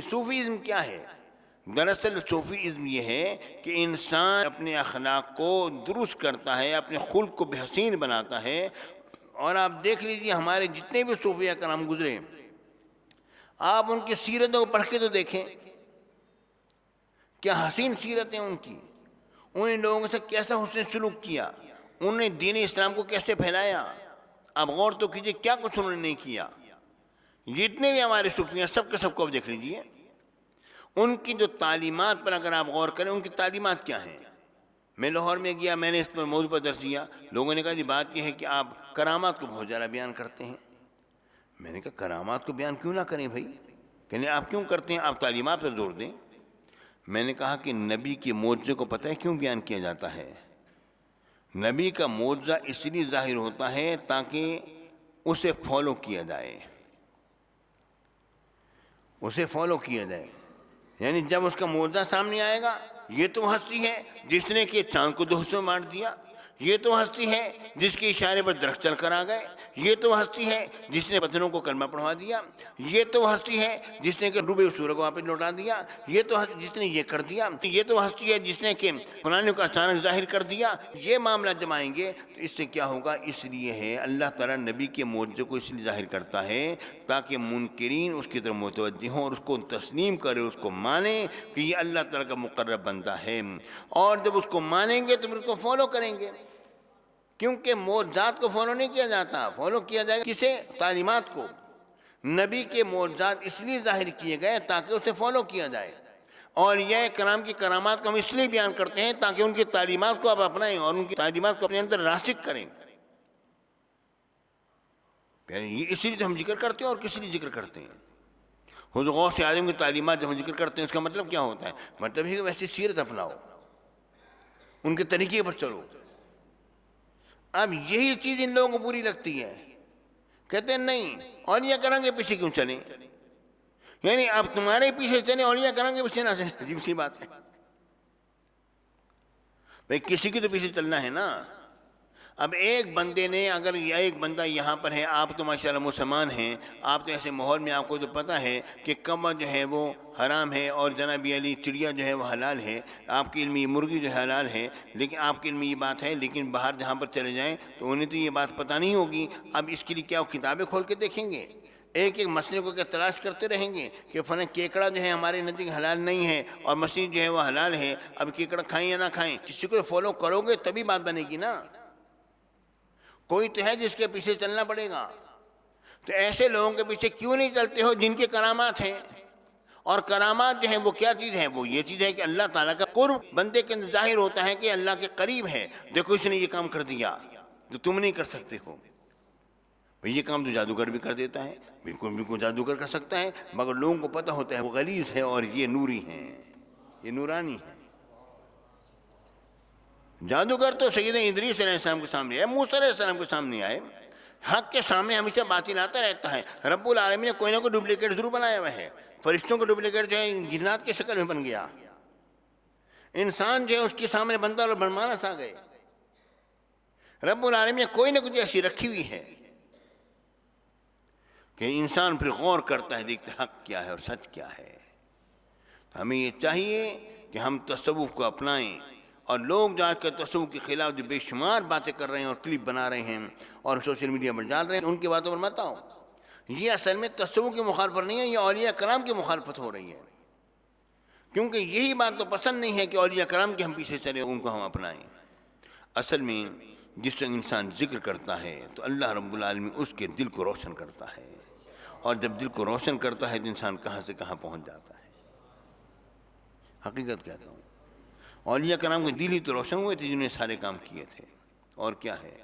Sufism کیا ہے؟ دراصل صوفیزم یہ ہے کہ انسان اپنے اخلاق کو درست کرتا ہے، اپنے خلق کو بحسین بناتا ہے. اور آپ دیکھ لیجئے ہمارے جتنے بھی صوفیہ کرام گزرے، آپ ان کی سیرتوں کو پڑھ کے تو دیکھیں، کیا حسین سیرتیں ان کی. انہیں لوگوں سے کیسا حسن سلوک کیا، انہوں نے دین اسلام کو کیسے پھیلایا. اب غور تو کیجئے کیا کچھ انہوں نے نہیں کیا. جتنے بھی ہمارے صوفیہ سب کے سب کو اب دیکھ لیجئے، ان کی جو تعلیمات پر اگر آپ غور کریں، ان کی تعلیمات کیا ہیں. میں لاہور میں گیا، میں نے اس پر موضوع پر درس دیا. لوگوں نے کہا جی بات یہ ہے کہ آپ کرامات کو بہت زیادہ بیان کرتے ہیں. میں نے کہا کرامات کو بیان کیوں نہ کریں بھائی، کہنے آپ کیوں کرتے ہیں، آپ تعلیمات پر زور دیں. میں نے کہا کہ نبی کے معجزے کو پتہ ہے کیوں بیان کیا جاتا ہے؟ نبی کا معجزہ اس لیے ظاہر ہوتا ہے تاکہ اسے فالو کیا جائے، اسے فالو کیا جائے. یعنی جب اس کا معجزہ سامنے آئے گا، یہ تو ہستی ہے جس نے کہ چاند کو 2 حصوں میں بانٹ دیا، یہ تو ہستی ہے جس کے اشارے پر درخت چل کر آ گئے، یہ تو ہستی ہے جس نے پتھروں کو کلمہ پڑھوا دیا، یہ تو ہستی ہے جس نے کہ ڈوبے سورج کو واپس لوٹا دیا، یہ تو جس نے یہ کر دیا، یہ تو ہستی ہے جس نے کہ فلانے کو اچانک ظاہر کر دیا. یہ معاملہ جب آئیں گے تو اس سے کیا ہوگا؟ اس لیے ہے اللہ تعالیٰ نبی کے معجزے کو اس لیے ظاہر کرتا ہے تاکہ منکرین اس کی طرف متوجہ ہوں اور اس کو تسلیم کرے، اس کو مانے کہ یہ اللہ تعالیٰ کا مقرب بندہ ہے. اور جب اس کو مانیں گے تو پھر اس کو فالو کریں گے، کیونکہ معجزات کو فالو نہیں کیا جاتا، فالو کیا جائے گا کسے؟ تعلیمات کو. نبی کے معجزات اس لیے ظاہر کیے گئے تاکہ اسے فالو کیا جائے. اور یہ کرام کی کرامات کو ہم اس لیے بیان کرتے ہیں تاکہ ان کی تعلیمات کو آپ اپنائیں اور ان کی تعلیمات کو اپنے اندر راسخ کریں. یہ اسی لیے تو ہم ذکر کرتے ہیں. اور کس لیے ذکر کرتے ہیں؟ حضرت غوث اعظم کی تعلیمات جب ہم ذکر کرتے ہیں اس کا مطلب کیا ہوتا ہے؟ مطلب ہے کہ ویسی سیرت اپناؤ، ان کے طریقے پر چلو. اب یہی چیز ان لوگوں کو بری لگتی ہے، کہتے ہیں نہیں اولیاء کرام کے پیچھے کیوں چلیں؟ یعنی اب تمہارے پیچھے چلیں، اولیاء کرام کے پیچھے نہ چلیں. عجیب سی بات ہے بھئی، کسی کی تو پیچھے چلنا ہے نا. اب ایک بندے نے، اگر ایک بندہ یہاں پر ہے، آپ تو ماشاءاللہ مسلمان ہیں، آپ تو ایسے ماحول میں آپ کو جو پتہ ہے کہ کوا جو ہے وہ حرام ہے اور جناب علی چڑیا جو ہے وہ حلال ہے، آپ کے علم میں مرغی جو ہے حلال ہے، لیکن آپ کے علم میں یہ بات ہے، لیکن باہر جہاں پر چلے جائیں تو انہیں تو یہ بات پتہ نہیں ہوگی. اب اس کے لیے کیا وہ کتابیں کھول کے دیکھیں گے؟ ایک ایک مسئلے کو کیا تلاش کرتے رہیں گے کہ فلاں کیکڑا جو ہے ہمارے نزدیک حلال نہیں ہے اور مچھلی جو ہے وہ حلال ہے، اب کیکڑا کھائیں یا نہ کھائیں؟ کسی کو فالو کرو گے تبھی بات بنے گی نا. کوئی تو ہے جس کے پیچھے چلنا پڑے گا. تو ایسے لوگوں کے پیچھے کیوں نہیں چلتے ہو جن کے کرامات ہیں؟ اور کرامات جو ہیں وہ کیا چیز ہے؟ وہ یہ چیز ہے کہ اللہ تعالیٰ کا قرب بندے کے اندر ظاہر ہوتا ہے کہ اللہ کے قریب ہے. دیکھو اس نے یہ کام کر دیا جو تم نہیں کر سکتے ہو. یہ کام تو جادوگر بھی کر دیتا ہے، بالکل جادوگر کر سکتا ہے، مگر لوگوں کو پتہ ہوتا ہے وہ غلیظ ہے اور یہ نوری ہیں، یہ نورانی ہے. جادوگر تو سیدنا ادریس علیہ السلام کے سامنے آئے، موسیٰ علیہ السلام کے سامنے آئے. حق کے سامنے ہمیشہ باطل آتا رہتا ہے. رب العالمین نے کوئی نہ کوئی ڈپلیکیٹ ضرور بنایا ہوا ہے. فرشتوں کا ڈپلیکیٹ جو ہے جنات کی شکل میں بن گیا، انسان جو ہے اس کے سامنے بندہ اور برمانس آ گئے. رب العالمین نے کوئی نہ کچھ ایسی رکھی ہوئی ہے کہ انسان پھر غور کرتا ہے، دیکھتا ہے حق کیا ہے اور سچ کیا ہے. تو ہمیں یہ چاہیے کہ ہم تصوف کو اپنائیں. اور لوگ جا کر تصوف کے خلاف جو بے شمار باتیں کر رہے ہیں اور کلپ بنا رہے ہیں اور سوشل میڈیا پر ڈال رہے ہیں، ان کی باتوں پر مت آؤ. یہ اصل میں تصوف کی مخالفت نہیں ہے، یہ اولیاء کرام کی مخالفت ہو رہی ہے. کیونکہ یہی بات تو پسند نہیں ہے کہ اولیاء کرام کے ہم پیچھے چلیں، ان کو ہم اپنائیں. اصل میں جس سے انسان ذکر کرتا ہے تو اللہ رب العالمین اس کے دل کو روشن کرتا ہے، اور جب دل کو روشن کرتا ہے تو انسان کہاں سے کہاں پہنچ جاتا ہے. حقیقت کہتا ہوں، اولیاء کرام کے دل ہی تو روشن ہوئے تھے جنہوں نے سارے کام کیے تھے. اور کیا ہے؟